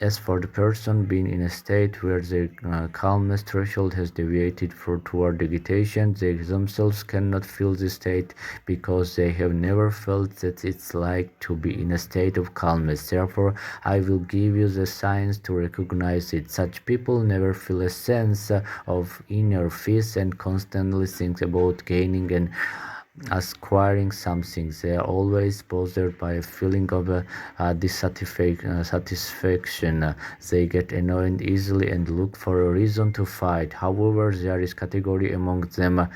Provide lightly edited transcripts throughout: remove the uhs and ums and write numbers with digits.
As for the person being in a state where the calmness threshold has deviated toward agitation, they themselves cannot feel this state because they have never felt that it's like to be in a state of calmness. Therefore, I will give you the signs to recognize it. Such people never feel a sense of inner peace and constantly think about gaining and acquiring something. They are always bothered by a feeling of dissatisfaction. They get annoyed easily and look for a reason to fight. However, there is category among them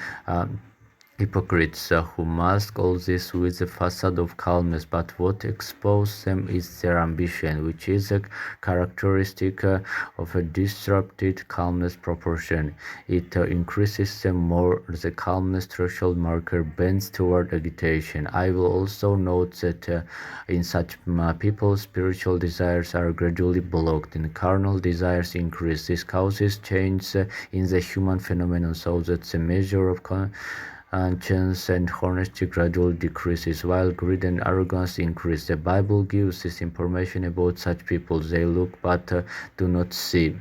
hypocrites who mask all this with a facade of calmness, but what exposes them is their ambition, which is a characteristic of a disrupted calmness proportion. It increases the more the calmness threshold marker bends toward agitation. I will also note that in such people, spiritual desires are gradually blocked and carnal desires increase. This causes change in the human phenomenon so that the measure of conscience and honesty gradually decreases, while greed and arrogance increase. The Bible gives this information about such people. They look but do not see.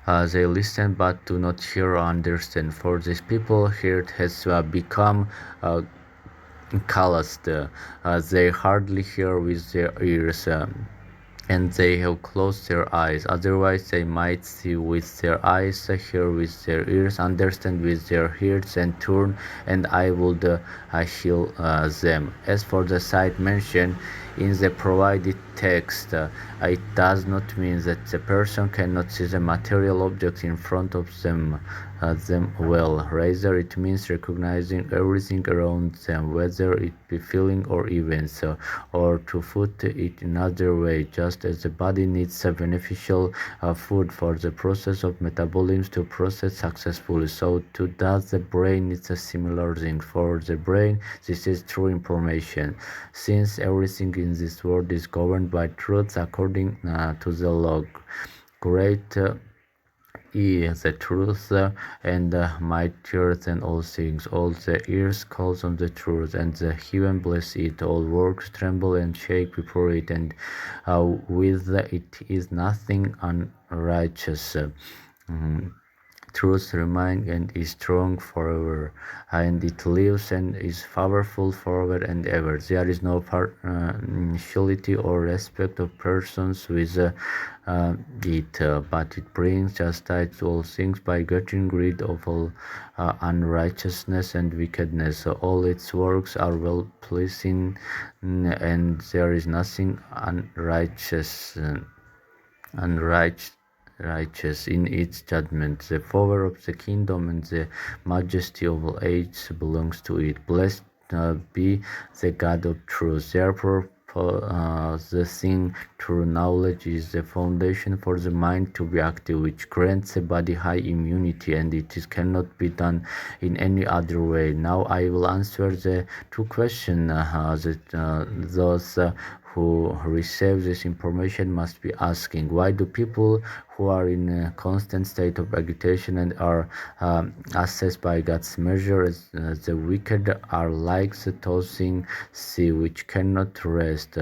They listen but do not hear or understand. For these people, heart has become calloused. They hardly hear with their ears. And they have closed their eyes. Otherwise, they might see with their eyes, hear with their ears, understand with their hearts, and turn, and I would heal them. As for the sight mentioned in the provided text, it does not mean that the person cannot see the material objects in front of them well. Rather, it means recognizing everything around them, whether it be feeling or events, or to put it another way, just as the body needs a beneficial food for the process of metabolism to process successfully, so too does the brain needs a similar thing. For the brain, this is true information. Since everything in this world is governed by truth according to the law, great is the truth and mightier than all things. All the earth calls on the truth, and the heaven bless it. All works tremble and shake before it, and with it is nothing unrighteous. Truth remains and is strong forever, and it lives and is powerful forever and ever. There is no partiality or respect of persons with it, but it brings justice to all things by getting rid of all unrighteousness and wickedness. All its works are well pleasing, and there is nothing unrighteous in its judgment. The power of the kingdom and the majesty of all ages belongs to it. Blessed be the God of truth. Therefore, the thing true knowledge is the foundation for the mind to be active, which grants the body high immunity, and it cannot be done in any other way. Now I will answer the two questions that those who receive this information must be asking. Why do people who are in a constant state of agitation and are assessed by God's measure as the wicked are like the tossing sea which cannot rest,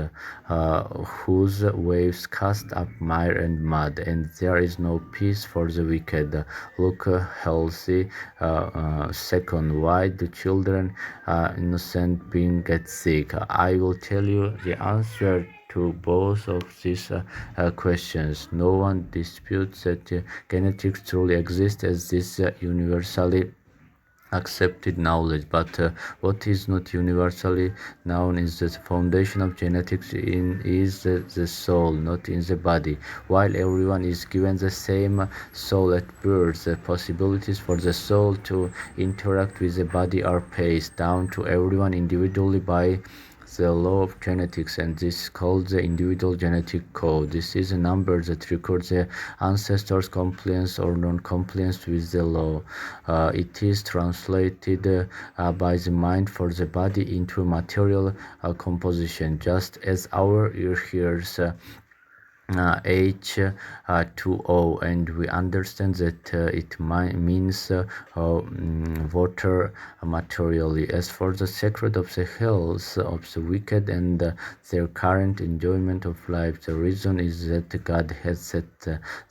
whose waves cast up mire and mud, and there is no peace for the wicked? Look healthy. Second, why do children, innocent beings, get sick? I will tell you the answer to both of these questions. No one disputes that genetics truly exists as this universally accepted knowledge, but what is not universally known is that the foundation of genetics is the soul, not in the body. While everyone is given the same soul at birth, the possibilities for the soul to interact with the body are passed down to everyone individually by the law of genetics, and this is called the individual genetic code. This is a number that records the ancestors' compliance or non-compliance with the law. It is translated by the mind for the body into a material composition, just as our ear hears H2O, and we understand that it means water materially. As for the secret of the hells of the wicked and their current enjoyment of life, the reason is that God has set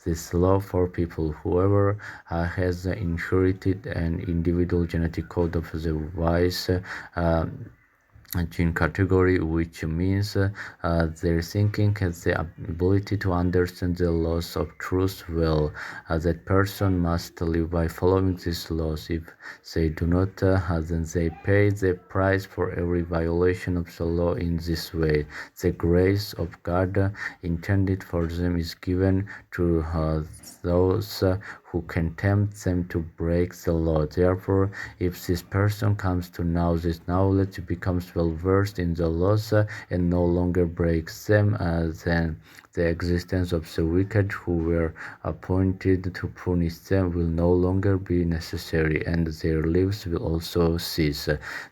this law for people. Whoever has inherited an individual genetic code of the wise gene category, which means their thinking has the ability to understand the laws of truth well. That person must live by following these laws. If they do not, then they pay the price for every violation of the law in this way. The grace of God intended for them is given to those who can tempt them to break the law. Therefore, if this person comes to know this knowledge, becomes well versed in the laws and no longer breaks them, then the existence of the wicked who were appointed to punish them will no longer be necessary, and their lives will also cease.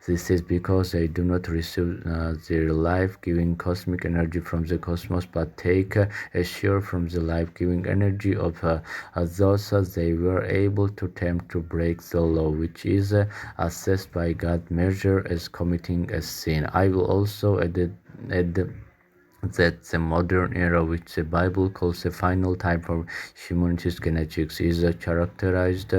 This is because they do not receive their life-giving cosmic energy from the cosmos, but take a share from the life-giving energy of those they were able to tempt to break the law, which is assessed by God measure as committing a sin. I will also add that the modern era, which the Bible calls the final time for humanity's genetics, is characterized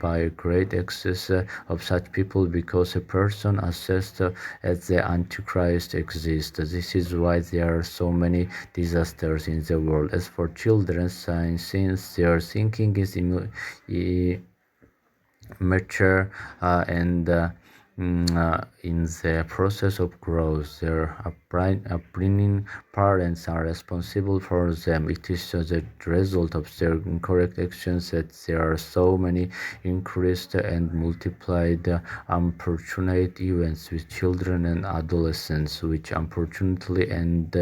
by a great excess of such people, because a person assessed as the Antichrist exists. This is why there are so many disasters in the world. As for children, since their thinking is immature and in the process of growth, their upbringing parents are responsible for them. It is the result of their incorrect actions that there are so many increased and multiplied unfortunate events with children and adolescents, which unfortunately end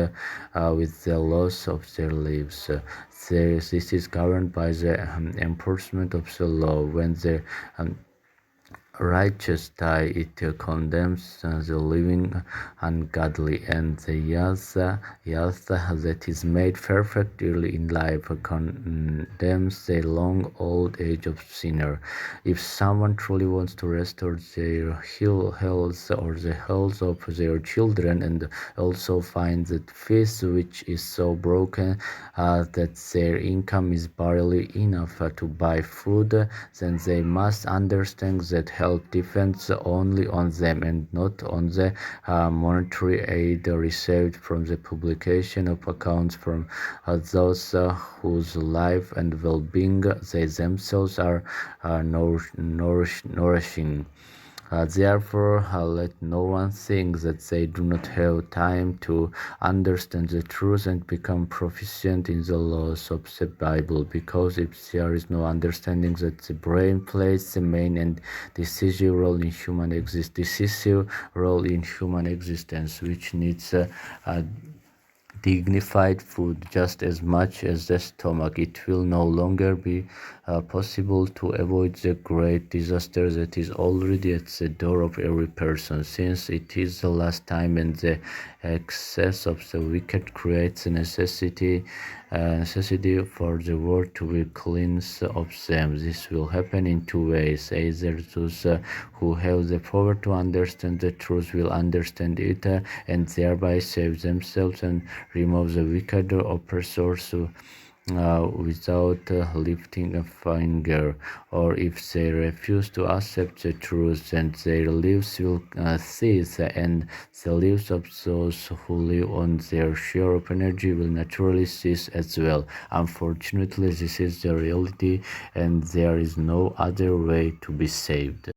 with the loss of their lives. This is governed by the enforcement of the law. When the righteous die, it condemns the living ungodly, and the youth that is made perfect early in life condemns the long old age of sinner. If someone truly wants to restore their health or the health of their children, and also finds that faith which is so broken that their income is barely enough to buy food, then they must understand that help depends only on them and not on the monetary aid received from the publication of accounts from those whose life and well-being they themselves are nourishing. Therefore, let no one think that they do not have time to understand the truth and become proficient in the laws of the Bible, because if there is no understanding that the brain plays the main and decisive role in human existence, which needs dignified food just as much as the stomach, it will no longer be possible to avoid the great disaster that is already at the door of every person, since it is the last time, and the excess of the wicked creates a necessity for the world to be cleansed of them. This will happen in two ways. Either those who have the power to understand the truth will understand it and thereby save themselves and remove the wicked oppressors without lifting a finger, or if they refuse to accept the truth, then their lives will cease, and the lives of those who live on their share of energy will naturally cease as well. Unfortunately, this is the reality, and there is no other way to be saved.